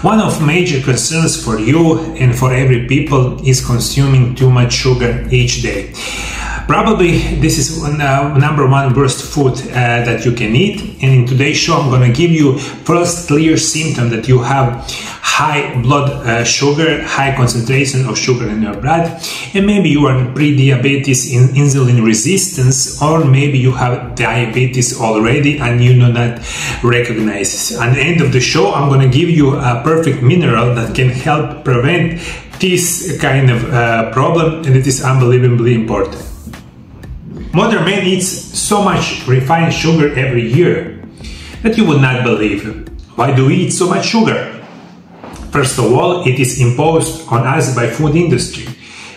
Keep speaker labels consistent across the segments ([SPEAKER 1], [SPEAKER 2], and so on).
[SPEAKER 1] One of major concerns for you and for every people is consuming too much sugar each day. Probably this is number one worst food that you can eat, and in today's show I'm going to give you first clear symptom that you have high blood sugar, high concentration of sugar in your blood, and maybe you are pre-diabetes in insulin resistance, or maybe you have diabetes already and you do not recognize it. At the end of the show I'm going to give you a perfect mineral that can help prevent this kind of problem, and it is unbelievably important. Modern man eats so much refined sugar every year that you would not believe. Why do we eat so much sugar? First of all, it is imposed on us by food industry,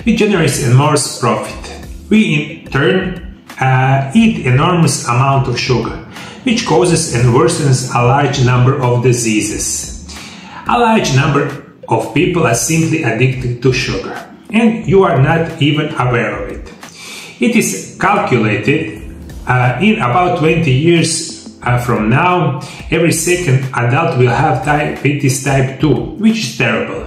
[SPEAKER 1] which generates enormous profit. We in turn eat enormous amount of sugar, which causes and worsens a large number of diseases. A large number of people are simply addicted to sugar, and you are not even aware of it. It is calculated in about 20 years from now, every second adult will have diabetes type 2, which is terrible.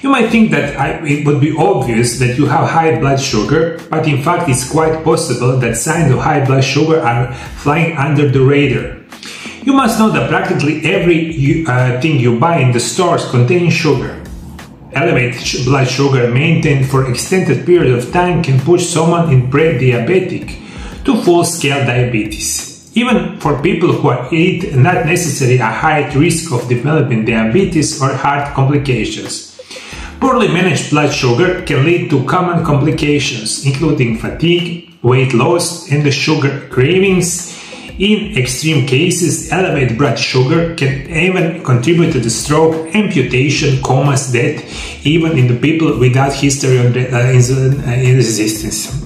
[SPEAKER 1] You might think that it would be obvious that you have high blood sugar, but in fact it's quite possible that signs of high blood sugar are flying under the radar. You must know that practically every thing you buy in the stores contains sugar. Elevated blood sugar maintained for extended period of time can push someone in pre-diabetic to full-scale diabetes. Even for people who are not necessarily a high risk of developing diabetes or heart complications. Poorly managed blood sugar can lead to common complications, including fatigue, weight loss, and the sugar cravings. In extreme cases, elevated blood sugar can even contribute to the stroke, amputation, comas, death, even in the people without history of insulin resistance.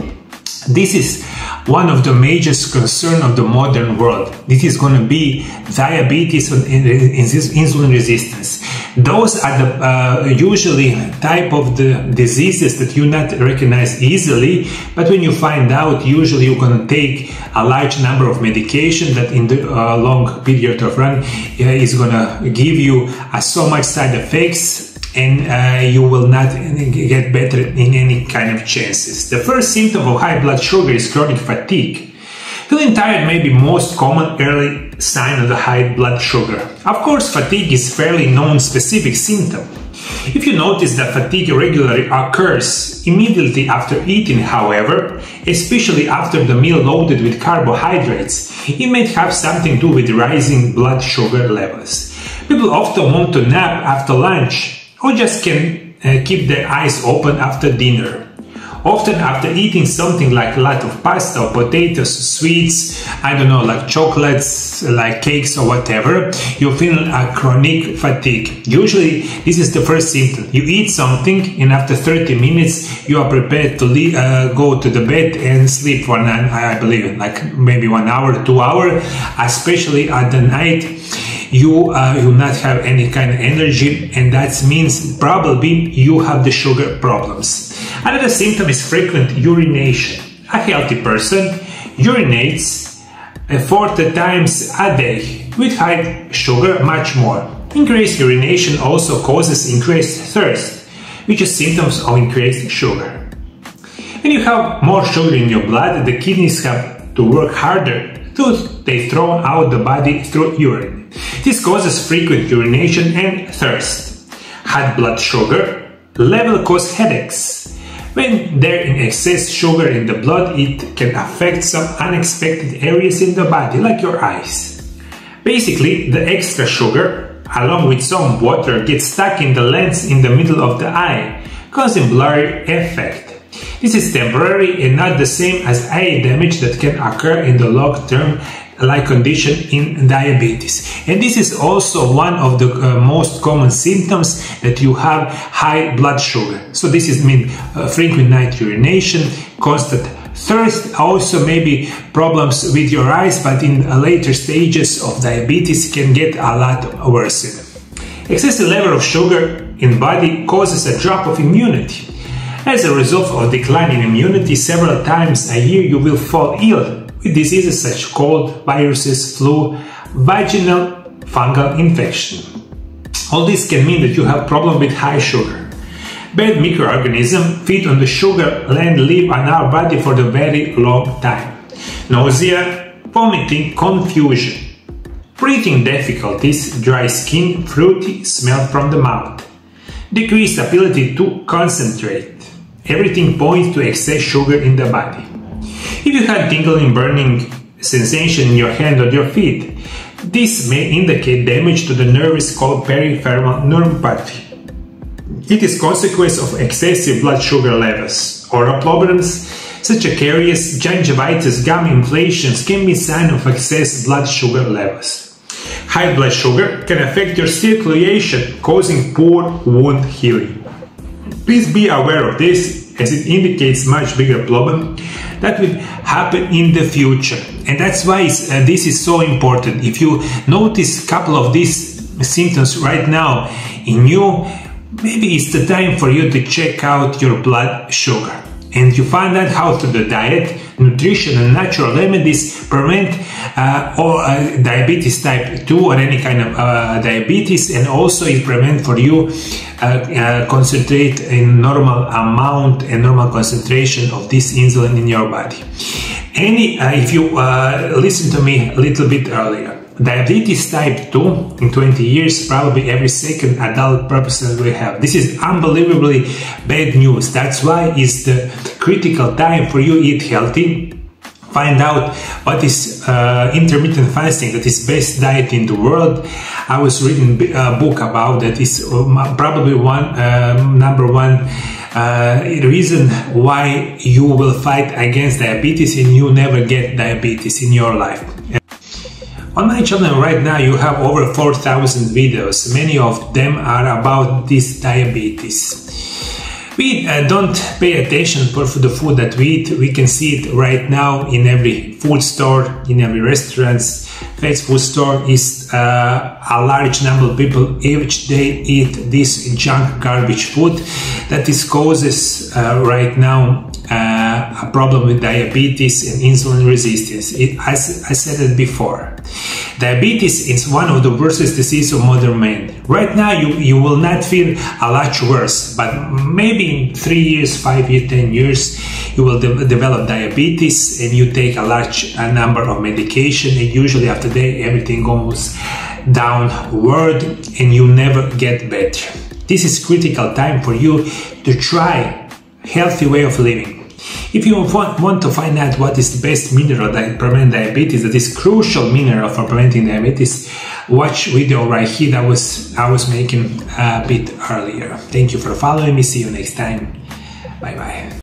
[SPEAKER 1] This is one of the major concerns of the modern world. This is going to be diabetes and insulin resistance. Those are the usually type of the diseases that you not recognize easily, but when you find out, usually you're going to take a large number of medication that in the long period of run is going to give you so much side effects, and you will not get better in any kind of chances. The first symptom of high blood sugar is chronic fatigue. Feeling tired may be most common early sign of the high blood sugar. Of course, fatigue is fairly non-specific symptom. If you notice that fatigue regularly occurs immediately after eating, however, especially after the meal loaded with carbohydrates, it may have something to do with rising blood sugar levels. People often want to nap after lunch, or just can keep their eyes open after dinner. Often after eating something like a lot of pasta or potatoes, sweets, I don't know, like chocolates, like cakes or whatever, you feel a chronic fatigue. Usually this is the first symptom. You eat something and after 30 minutes you are prepared to go to the bed and sleep for, I believe, like maybe 1 hour, 2 hours, especially at the night. You will not have any kind of energy, and that means probably you have the sugar problems. Another symptom is frequent urination. A healthy person urinates 40 times a day, with high sugar much more. Increased urination also causes increased thirst, which is symptoms of increased sugar. When you have more sugar in your blood, the kidneys have to work harder. They throw out the body through urine. This causes frequent urination and thirst. High blood sugar level causes headaches. When there is excess sugar in the blood, it can affect some unexpected areas in the body, like your eyes. Basically, the extra sugar, along with some water, gets stuck in the lens in the middle of the eye, causing blurry effect. This is temporary and not the same as eye damage that can occur in the long term, like condition in diabetes. And this is also one of the most common symptoms that you have high blood sugar. So this is frequent night urination, constant thirst, also maybe problems with your eyes, but in later stages of diabetes can get a lot worse. Excessive level of sugar in body causes a drop of immunity. As a result of declining immunity, several times a year you will fall ill with diseases such as cold, viruses, flu, vaginal fungal infection. All this can mean that you have problem with high sugar. Bad microorganisms feed on the sugar and live in our body for a very long time. Nausea, vomiting, confusion, breathing difficulties, dry skin, fruity smell from the mouth, decreased ability to concentrate. Everything points to excess sugar in the body. If you had tingling, burning sensation in your hand or your feet, this may indicate damage to the nerves called peripheral neuropathy. It is a consequence of excessive blood sugar levels. Oral problems such as caries, gingivitis, gum inflammations can be a sign of excess blood sugar levels. High blood sugar can affect your circulation, causing poor wound healing. Please be aware of this, as it indicates much bigger problem that will happen in the future. And that's why this is so important. If you notice a couple of these symptoms right now in you, maybe it's the time for you to check out your blood sugar. And you find out how through the diet, nutrition and natural remedies prevent diabetes type 2 or any kind of diabetes, and also it prevent for you concentrate in normal amount and normal concentration of this insulin in your body. If you listen to me a little bit earlier, diabetes type 2 in 20 years, probably every second adult person will have. This is unbelievably bad news. That's why it's the critical time for you to eat healthy. Find out what is intermittent fasting, that is best diet in the world. I was reading a book about that. Is probably number one reason why you will fight against diabetes and you never get diabetes in your life. On my channel right now you have over 4,000 videos. Many of them are about this diabetes. We don't pay attention for the food that we eat. We can see it right now in every food store, in every restaurant, fast food store. Is a large number of people each day eat this junk garbage food that is causes right now a problem with diabetes and insulin resistance. As I said it before, diabetes is one of the worst diseases of modern man. Right now you will not feel a lot worse, but maybe in 3 years, 5 years, 10 years you will develop diabetes and you take a large number of medication, and usually after that everything goes downward and you never get better. This is critical time for you to try healthy way of living. If you want to find out what is the best mineral that prevent diabetes, that is crucial mineral for preventing diabetes, watch video right here that I was making a bit earlier. Thank you for following me. See you next time. Bye bye.